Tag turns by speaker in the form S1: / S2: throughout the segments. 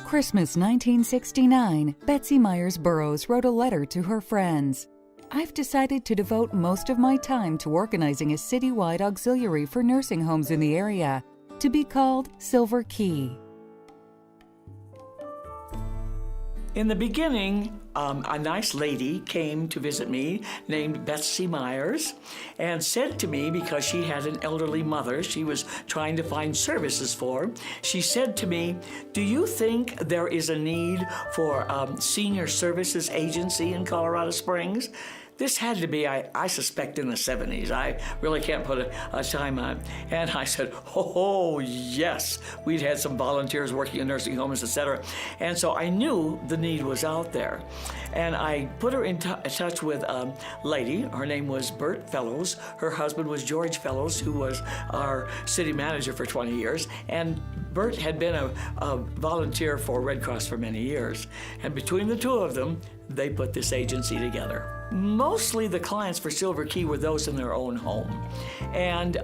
S1: Christmas 1969, Betsy Myers Burroughs wrote a letter to her friends. I've decided to devote most of my time to organizing a citywide auxiliary for nursing homes in the area, to be called Silver Key.
S2: In the beginning, a nice lady came to visit me named Betsy Myers and said to me, because she had an elderly mother she was trying to find services for, she said to me, "Do you think there is a need for a senior services agency in Colorado Springs?" This had to be, I suspect, in the 70s. I really can't put a time on it. And I said, oh, yes. We'd had some volunteers working in nursing homes, etc. And so I knew the need was out there. And I put her in touch with a lady. Her name was Bert Fellows. Her husband was George Fellows, who was our city manager for 20 years. And Bert had been a volunteer for Red Cross for many years. And between the two of them, they put this agency together. Mostly the clients for Silver Key were those in their own home. And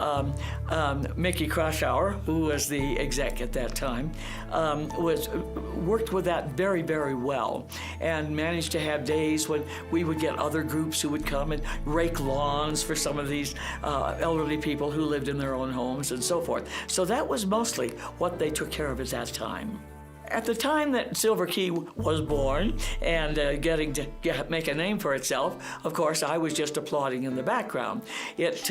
S2: Mickey Kroschauer, who was the exec at that time, worked with that very, very well and managed to have days when we would get other groups who would come and rake lawns for some of these elderly people who lived in their own homes and so forth. So that was mostly what they took care of at that time. At the time that Silver Key was born and getting to make a name for itself, of course, I was just applauding in the background. It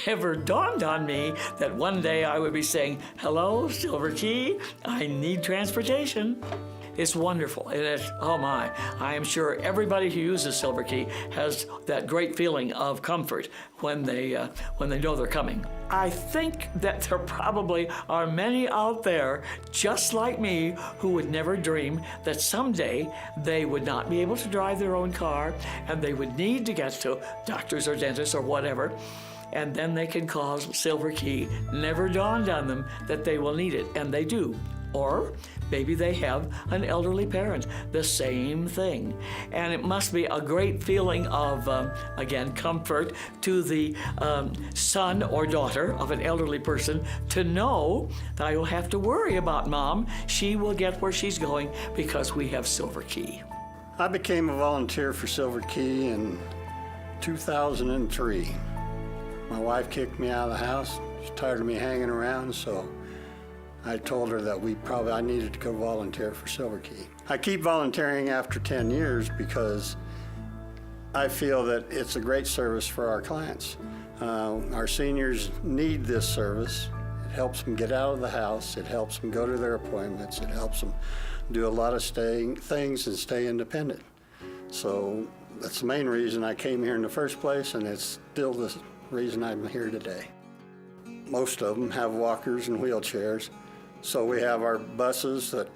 S2: never dawned on me that one day I would be saying, "Hello, Silver Key, I need transportation." It's wonderful. Oh my, I am sure everybody who uses Silver Key has that great feeling of comfort when they know they're coming. I think that there probably are many out there just like me who would never dream that someday they would not be able to drive their own car and they would need to get to doctors or dentists or whatever, and then they can call Silver Key. Never dawned on them that they will need it, and they do. Or maybe they have an elderly parent, the same thing. And it must be a great feeling of, again, comfort to the son or daughter of an elderly person to know that I will have to worry about Mom. She will get where she's going because we have Silver Key.
S3: I became a volunteer for Silver Key in 2003. My wife kicked me out of the house. She's tired of me hanging around, so I told her that I needed to go volunteer for Silver Key. I keep volunteering after 10 years because I feel that it's a great service for our clients. Our seniors need this service. It helps them get out of the house. It helps them go to their appointments. It helps them do a lot of things and stay independent. So that's the main reason I came here in the first place, and it's still the reason I'm here today. Most of them have walkers and wheelchairs. So we have our buses that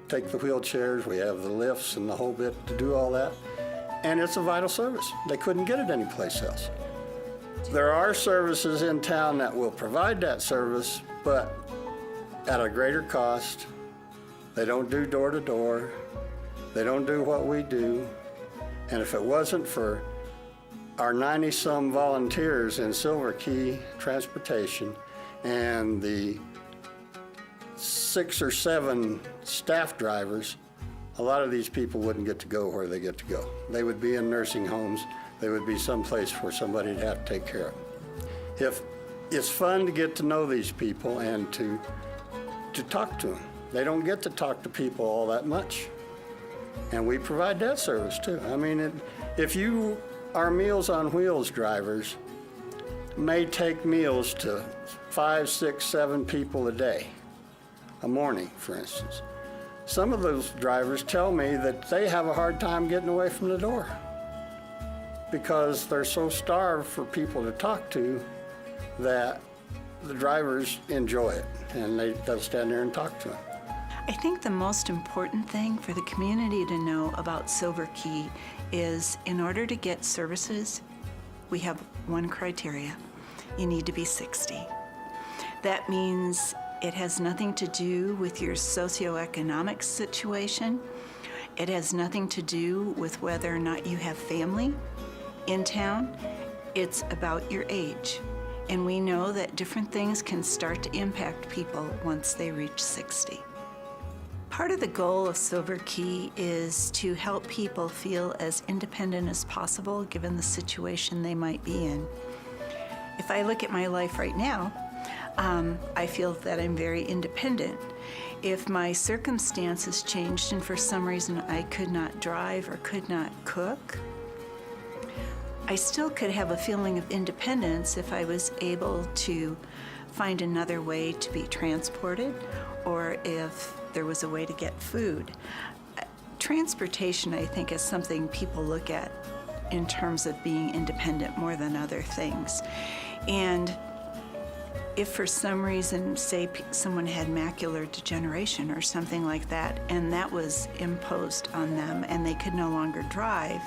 S3: take the wheelchairs, we have the lifts and the whole bit to do all that. And it's a vital service. They couldn't get it anyplace else. There are services in town that will provide that service, but at a greater cost. They don't do door to door. They don't do what we do. And if it wasn't for our 90-some volunteers in Silver Key Transportation and the 6 or 7 staff drivers, a lot of these people wouldn't get to go where they get to go. They would be in nursing homes. They would be someplace where somebody'd have to take care of them. It's fun to get to know these people and to talk to them. They don't get to talk to people all that much. And we provide that service too. I mean, if you are Meals on Wheels drivers, may take meals to 5, 6, 7 people a day, a morning, for instance. Some of those drivers tell me that they have a hard time getting away from the door because they're so starved for people to talk to that the drivers enjoy it, and they'll stand there and talk to them.
S4: I think the most important thing for the community to know about Silver Key is in order to get services, we have one criteria. You need to be 60. That means it has nothing to do with your socioeconomic situation. It has nothing to do with whether or not you have family in town. It's about your age. And we know that different things can start to impact people once they reach 60. Part of the goal of Silver Key is to help people feel as independent as possible given the situation they might be in. If I look at my life right now, I feel that I'm very independent. If my circumstances changed and for some reason I could not drive or could not cook, I still could have a feeling of independence if I was able to find another way to be transported or if there was a way to get food. Transportation, I think, is something people look at in terms of being independent more than other things. And if for some reason, say someone had macular degeneration or something like that, and that was imposed on them and they could no longer drive,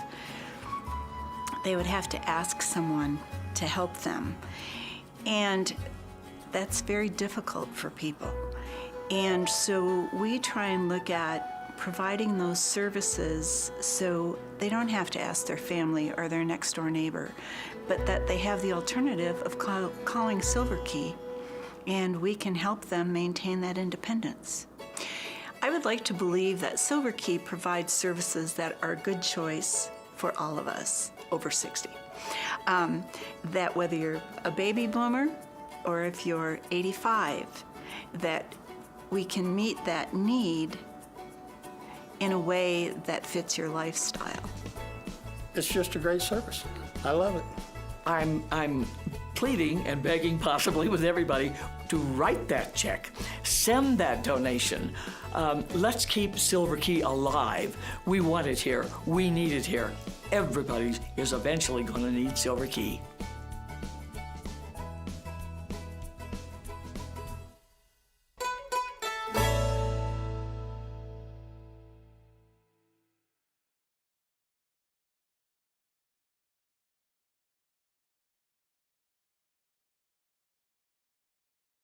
S4: they would have to ask someone to help them. And that's very difficult for people. And so we try and look at providing those services so they don't have to ask their family or their next door neighbor, but that they have the alternative of calling Silver Key, and we can help them maintain that independence. I would like to believe that Silver Key provides services that are a good choice for all of us over 60. That whether you're a baby boomer or if you're 85, that we can meet that need in a way that fits your lifestyle.
S3: It's just a great service. I love it.
S2: I'm pleading and begging possibly with everybody to write that check, send that donation. Let's keep Silver Key alive. We want it here. We need it here. Everybody is eventually going to need Silver Key.